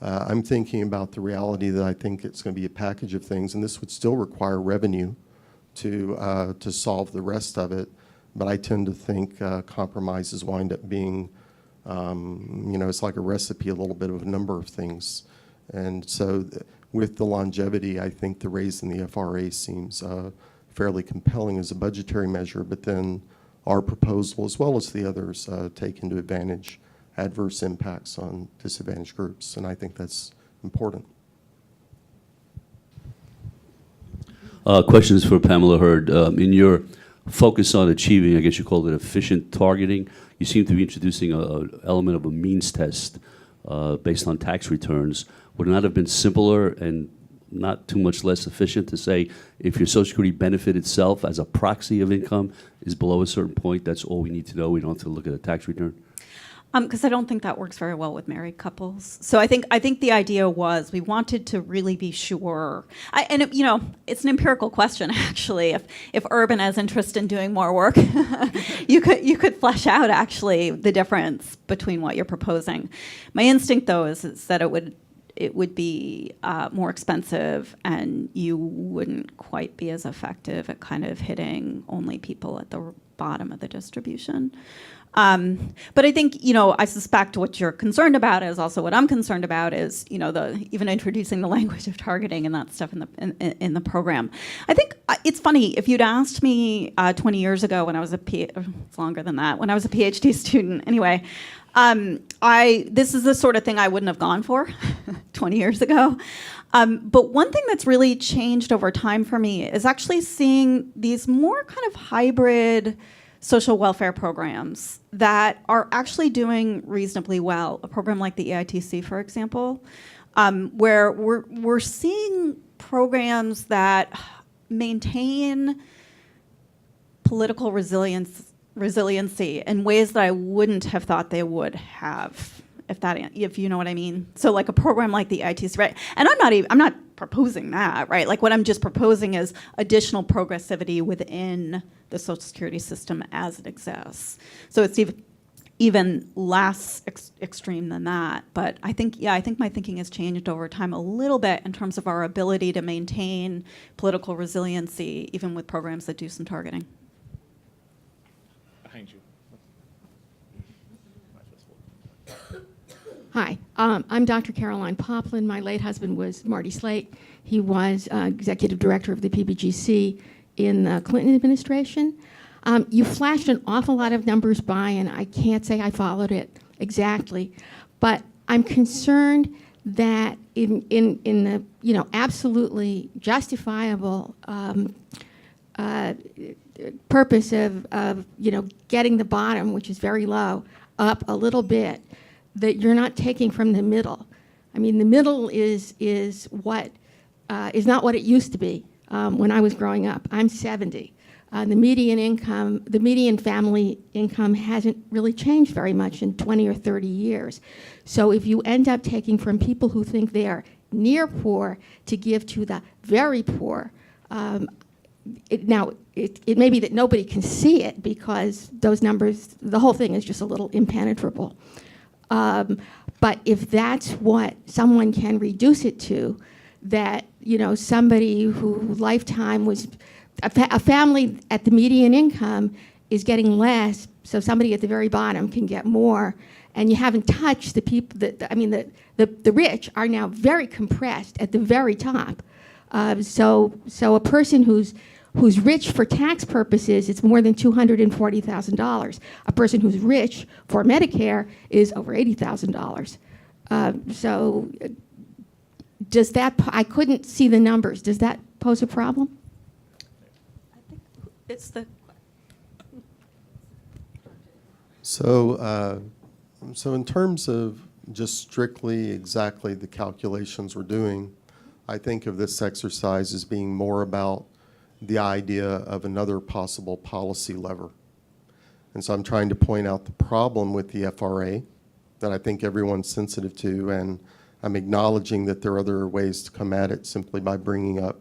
I'm thinking about the reality that I think it's going to be a package of things, and this would still require revenue to solve the rest of it. But I tend to think compromises wind up being, it's like a recipe, a little bit of a number of things. And so with the longevity, I think the raise in the FRA seems fairly compelling as a budgetary measure, but then our proposal, as well as the others, take into advantage adverse impacts on disadvantaged groups, and I think that's important. Questions for Pamela Hurd. In your focus on achieving, I guess you called it efficient targeting, you seem to be introducing an element of a means test based on tax returns, would it not have been simpler and not too much less efficient to say if your Social Security benefit itself as a proxy of income is below a certain point, that's all we need to know. We don't have to look at a tax return? Because I don't think that works very well with married couples. So I think the idea was we wanted to really be sure, it's an empirical question actually. If urban has interest in doing more work, you could flesh out actually the difference between what you're proposing. My instinct though is that it would be more expensive, and you wouldn't quite be as effective at kind of hitting only people at the bottom of the distribution. But I think, I suspect what you're concerned about is also what I'm concerned about is, even introducing the language of targeting and that stuff in the program. I think it's funny, if you'd asked me 20 years ago when I was it's longer than that, when I was a PhD student, anyway, this is the sort of thing I wouldn't have gone for 20 years ago. But one thing that's really changed over time for me is actually seeing these more kind of hybrid social welfare programs that are actually doing reasonably well. A program like the EITC, for example, where we're seeing programs that maintain political resiliency in ways that I wouldn't have thought they would have, if you know what I mean. So like a program like the EITC, right? And I'm not proposing that, right? Like what I'm just proposing is additional progressivity within the Social Security system as it exists. So it's even less extreme than that. But I think my thinking has changed over time a little bit in terms of our ability to maintain political resiliency, even with programs that do some targeting. Behind you. Hi, I'm Dr. Caroline Poplin. My late husband was Marty Slate. He was executive director of the PBGC in the Clinton administration. You flashed an awful lot of numbers by, and I can't say I followed it exactly, but I'm concerned that in the absolutely justifiable purpose of getting the bottom, which is very low, up a little bit, that you're not taking from the middle. I mean, the middle is what is not what it used to be when I was growing up. I'm 70. The median family income hasn't really changed very much in 20 or 30 years. So if you end up taking from people who think they are near poor to give to the very poor, it may be that nobody can see it because those numbers, the whole thing is just a little impenetrable. But if that's what someone can reduce it to, that somebody who lifetime was a family at the median income is getting less, so somebody at the very bottom can get more, and you haven't touched the people the rich are now very compressed at the very top. So a person who's rich for tax purposes, it's more than $240,000. A person who's rich for Medicare is over $80,000. So does that, I couldn't see the numbers. Does that pose a problem? I think it's the... So in terms of just strictly exactly the calculations we're doing, I think of this exercise as being more about the idea of another possible policy lever. And so I'm trying to point out the problem with the FRA that I think everyone's sensitive to, and I'm acknowledging that there are other ways to come at it simply by bringing up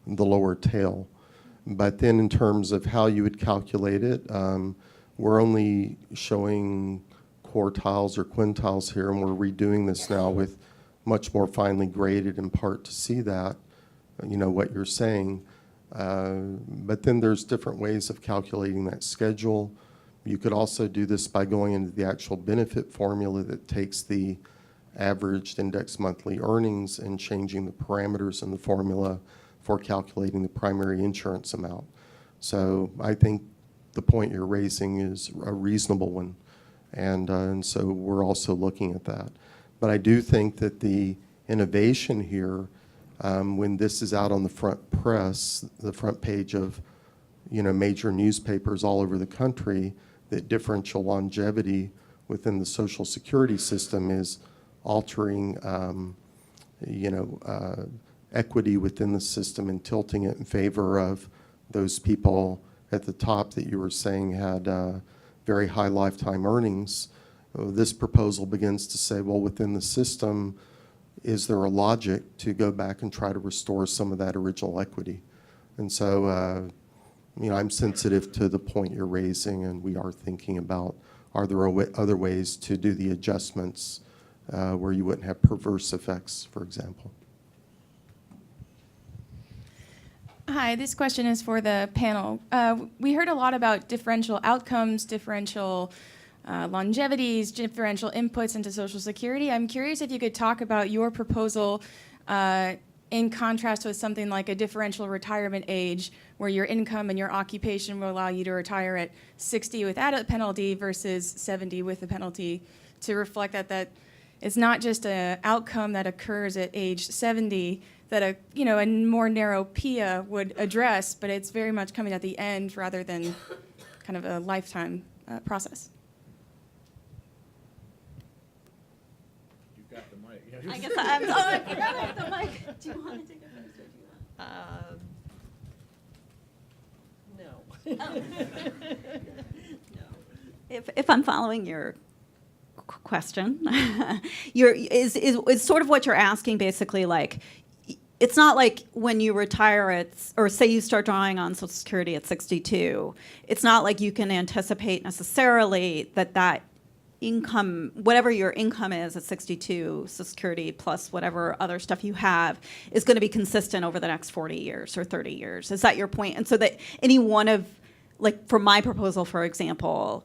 the lower tail. But then in terms of how you would calculate it, we're only showing quartiles or quintiles here, and we're redoing this now with much more finely graded in part to see that, what you're saying. But then there's different ways of calculating that schedule. You could also do this by going into the actual benefit formula that takes the averaged index monthly earnings and changing the parameters in the formula for calculating the primary insurance amount. So I think the point you're raising is a reasonable one, and so we're also looking at that. But I do think that the innovation here, when this is out on the front press, the front page of major newspapers all over the country, that differential longevity within the Social Security system is altering, equity within the system and tilting it in favor of those people at the top that you were saying had very high lifetime earnings. This proposal begins to say, well, within the system, is there a logic to go back and try to restore some of that original equity? And so, I'm sensitive to the point you're raising, and we are thinking about, are there other ways to do the adjustments where you wouldn't have perverse effects, for example? Hi, this question is for the panel. We heard a lot about differential outcomes, differential longevities, differential inputs into Social Security. I'm curious if you could talk about your proposal in contrast with something like a differential retirement age, where your income and your occupation will allow you to retire at 60 without a penalty versus 70 with a penalty, to reflect that it's not just an outcome that occurs at age 70 that a more narrow PIA would address, but it's very much coming at the end rather than kind of a lifetime process. You got the mic. I guess I forgot I have the mic. Do you want to take it first, or do you want? No. If I'm following your question, is sort of what you're asking basically, like, it's not like when you retire or say you start drawing on Social Security at 62, it's not like you can anticipate necessarily that income, whatever your income is at 62, Social Security plus whatever other stuff you have, is going to be consistent over the next 40 years or 30 years. Is that your point? And so that any one of, like for my proposal, for example,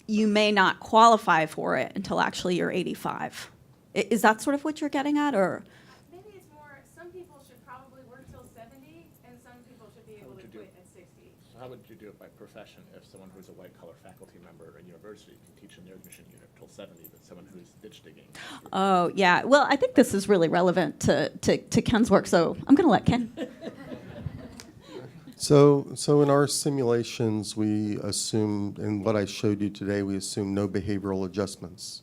you may not qualify for it until actually you're 85. Is that sort of what you're getting at, or? Maybe it's more, some people should probably work till 70, and some people should be able to quit at 60. So how would you do it by profession if someone who's a white-collar faculty member in university can teach in the air conditioning unit till 70, but someone who's ditch digging? Oh, yeah. Well, I think this is really relevant to Ken's work, so I'm going to let Ken. So in our simulations, we assume, in what I showed you today, we assume no behavioral adjustments.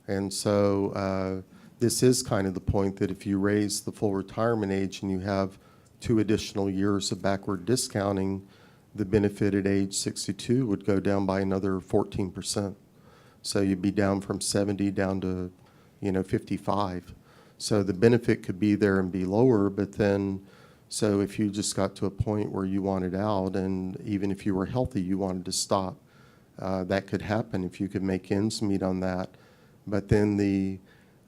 And so this is kind of the point that if you raise the full retirement age and you have 2 additional years of backward discounting, the benefit at age 62 would go down by another 14%. So you'd be down from 70 down to 55. So the benefit could be there and be lower, but then, so if you just got to a point where you wanted out, and even if you were healthy, you wanted to stop, that could happen if you could make ends meet on that. But then the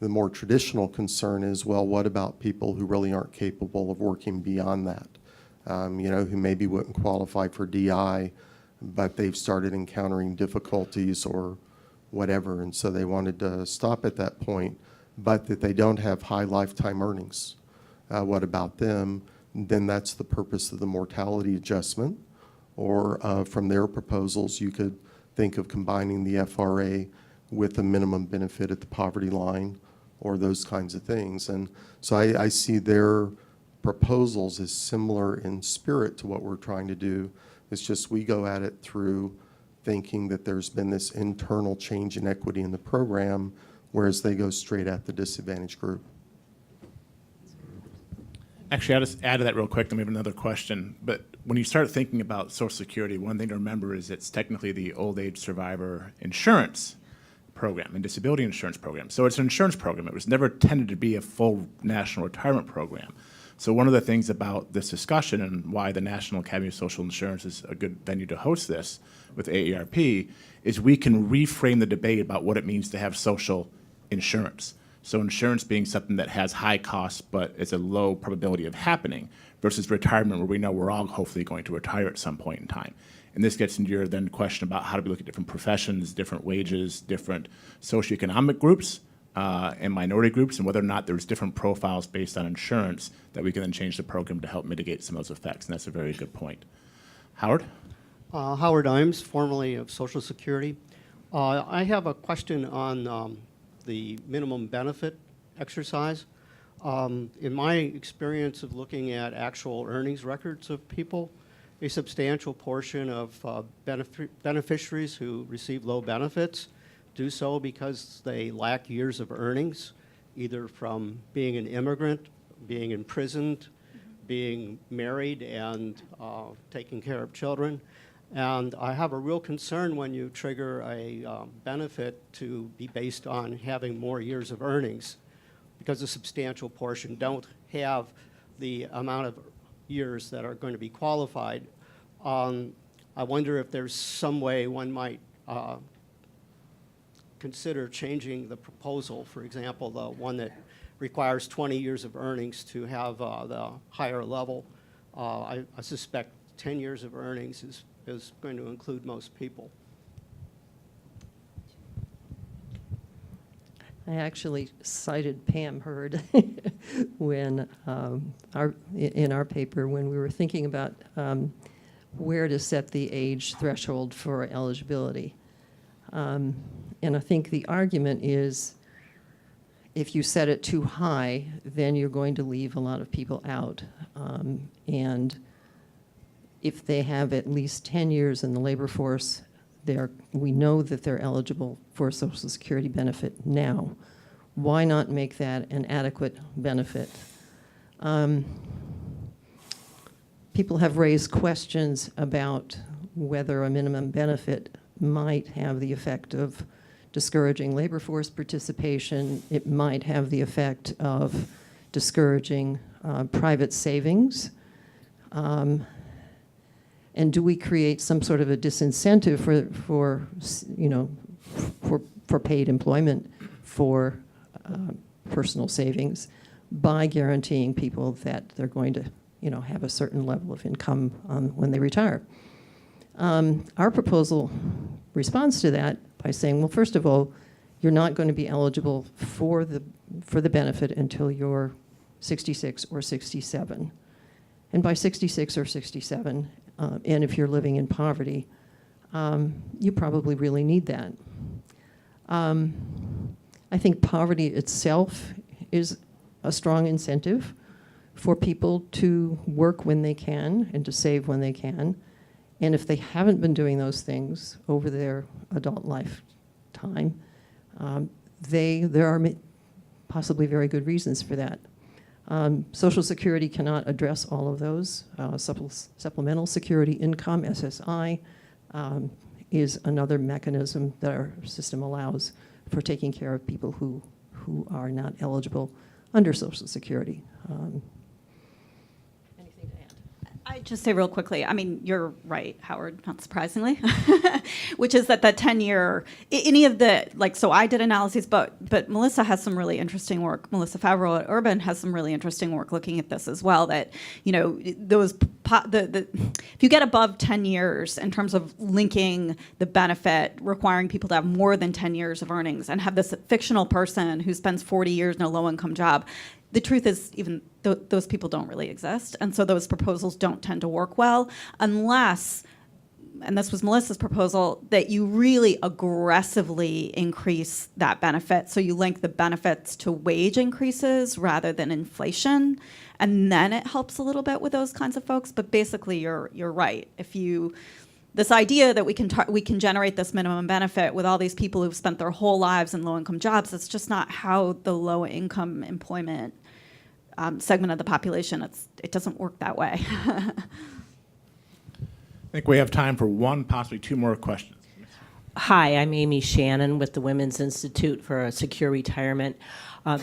more traditional concern is, well, what about people who really aren't capable of working beyond that? Who maybe wouldn't qualify for DI, but they've started encountering difficulties or whatever, and so they wanted to stop at that point, but that they don't have high lifetime earnings. What about them? Then that's the purpose of the mortality adjustment. Or from their proposals, you could think of combining the FRA with a minimum benefit at the poverty line, or those kinds of things. And so I see their proposals as similar in spirit to what we're trying to do. It's just we go at it through thinking that there's been this internal change in equity in the program, whereas they go straight at the disadvantaged group. Actually, I'll just add to that real quick, then we have another question. But when you start thinking about Social Security, one thing to remember is it's technically the old age survivor insurance program and disability insurance program. So it's an insurance program. It was never intended to be a full national retirement program. So one of the things about this discussion and why the National Academy of Social Insurance is a good venue to host this with AARP is we can reframe the debate about what it means to have social insurance. So insurance being something that has high costs but is a low probability of happening versus retirement where we know we're all hopefully going to retire at some point in time. And this gets into your then question about how do we look at different professions, different wages, different socioeconomic groups and minority groups, and whether or not there's different profiles based on insurance that we can then change the program to help mitigate some of those effects. And that's a very good point. Howard? Howard Imes, formerly of Social Security. I have a question on the minimum benefit exercise. In my experience of looking at actual earnings records of people, a substantial portion of beneficiaries who receive low benefits do so because they lack years of earnings, either from being an immigrant, being imprisoned, being married and taking care of children. And I have a real concern when you trigger a benefit to be based on having more years of earnings, because a substantial portion don't have the amount of years that are going to be qualified. I wonder if there's some way one might consider changing the proposal, for example, the one that requires 20 years of earnings to have the higher level. I suspect 10 years of earnings is going to include most people. I actually cited Pam Hurd when in our paper when we were thinking about where to set the age threshold for eligibility. And I think the argument is if you set it too high, then you're going to leave a lot of people out. And if they have at least 10 years in the labor force, we know that they're eligible for a Social Security benefit now. Why not make that an adequate benefit? People have raised questions about whether a minimum benefit might have the effect of discouraging labor force participation. It might have the effect of discouraging private savings. And do we create some sort of a disincentive for paid employment for personal savings by guaranteeing people that they're going to have a certain level of income when they retire? Our proposal responds to that by saying, well, first of all, you're not going to be eligible for the benefit until you're 66 or 67. And by 66 or 67, and if you're living in poverty, you probably really need that. I think poverty itself is a strong incentive for people to work when they can and to save when they can. And if they haven't been doing those things over their adult lifetime, there are possibly very good reasons for that. Social Security cannot address all of those. Supplemental Security Income, SSI, is another mechanism that our system allows for taking care of people who are not eligible under Social Security. Anything to add? I'd just say real quickly, I mean, you're right, Howard, not surprisingly, which is that 10-year, any of the, so I did analyses, but Melissa has some really interesting work. Melissa Favreau at Urban has some really interesting work looking at this as well, that, if you get above 10 years in terms of linking the benefit, requiring people to have more than 10 years of earnings and have this fictional person who spends 40 years in a low-income job, the truth is even those people don't really exist. And so those proposals don't tend to work well unless, and this was Melissa's proposal, that you really aggressively increase that benefit. So you link the benefits to wage increases rather than inflation. And then it helps a little bit with those kinds of folks. But basically, you're right. This idea that we can generate this minimum benefit with all these people who've spent their whole lives in low-income jobs, that's just not how the low-income employment segment of the population, it doesn't work that way. I think we have time for one, possibly two more questions. Hi, I'm Amy Shannon with the Women's Institute for a Secure Retirement.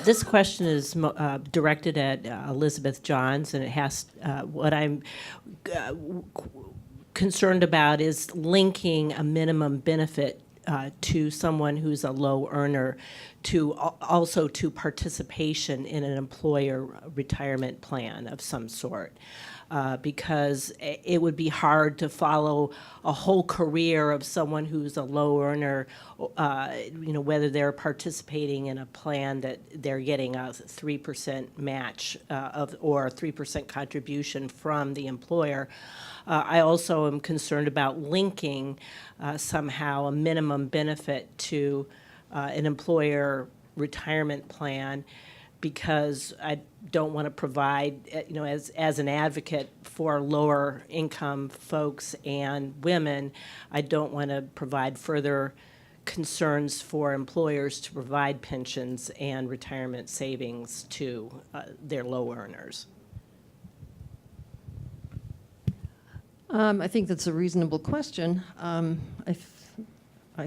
This question is directed at Elizabeth Johns, and it has what I'm concerned about is linking a minimum benefit to someone who's a low earner also to participation in an employer retirement plan of some sort. Because it would be hard to follow a whole career of someone who's a low earner, whether they're participating in a plan that they're getting a 3% match or a 3% contribution from the employer. I also am concerned about linking somehow a minimum benefit to an employer retirement plan, because I don't want to provide, as an advocate for lower income folks and women, I don't want to provide further concerns for employers to provide pensions and retirement savings to their low earners. I think that's a reasonable question. I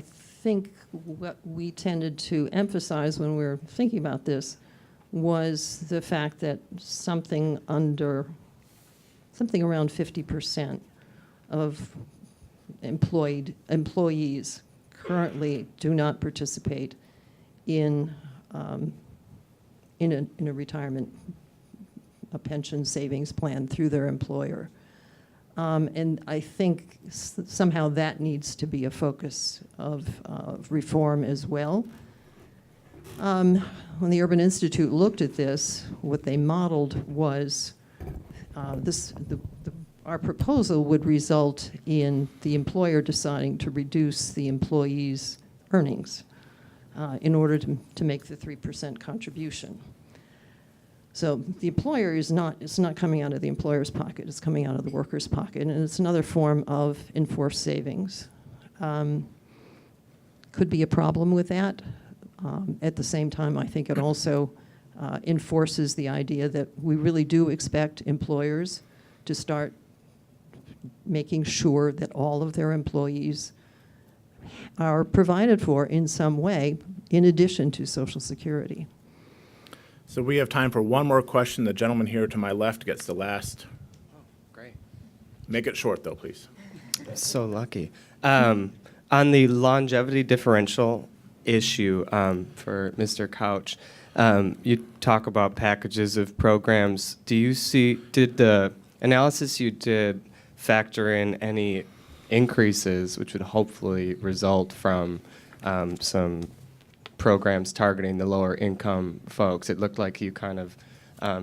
think what we tended to emphasize when we were thinking about this was the fact that something around 50% of employees currently do not participate in a retirement, a pension savings plan through their employer. And I think somehow that needs to be a focus of reform as well. When the Urban Institute looked at this, what they modeled was our proposal would result in the employer deciding to reduce the employee's earnings in order to make the 3% contribution. So the employer it's not coming out of the employer's pocket, it's coming out of the worker's pocket, and it's another form of enforced savings. Could be a problem with that. At the same time, I think it also enforces the idea that we really do expect employers to start making sure that all of their employees are provided for in some way in addition to Social Security. So we have time for one more question. The gentleman here to my left gets the last. Great. Make it short, though, please. So lucky. On the longevity differential issue for Mr. Couch, you talk about packages of programs. Did the analysis you did factor in any increases, which would hopefully result from some programs targeting the lower income folks? It looked like you kind of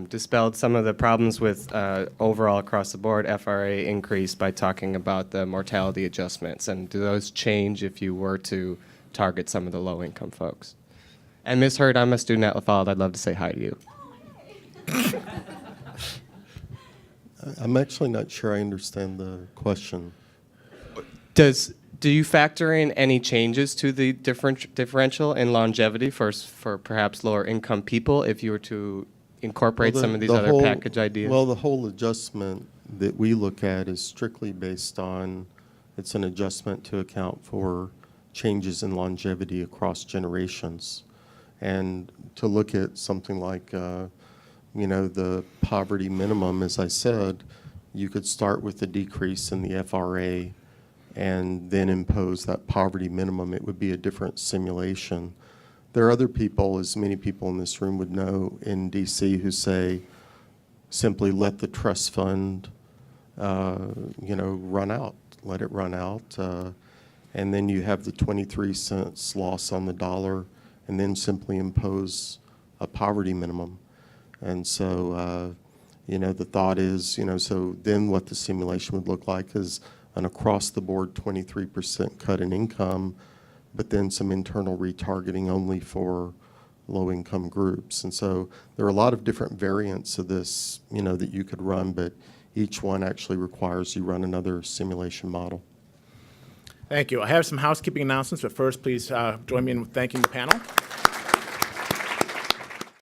dispelled some of the problems with overall across the board FRA increase by talking about the mortality adjustments. And do those change if you were to target some of the low income folks? And Ms. Hurd, I'm a student at LaFollette. I'd love to say hi to you. I'm actually not sure I understand the question. Do you factor in any changes to the differential in longevity for perhaps lower income people if you were to incorporate some of these other package ideas? Well, the whole adjustment that we look at is strictly based on, it's an adjustment to account for changes in longevity across generations. And to look at something like, the poverty minimum, as I said, you could start with a decrease in the FRA and then impose that poverty minimum. It would be a different simulation. There are other people, as many people in this room would know, in DC who say simply let the trust fund, run out, let it run out, and then you have the 23 cents loss on the dollar, and then simply impose a poverty minimum. And so, the thought is, so then what the simulation would look like is an across-the-board 23% cut in income, but then some internal retargeting only for low-income groups. And so there are a lot of different variants of this, that you could run, but each one actually requires you run another simulation model. Thank you. I have some housekeeping announcements, but first, please join me in thanking the panel.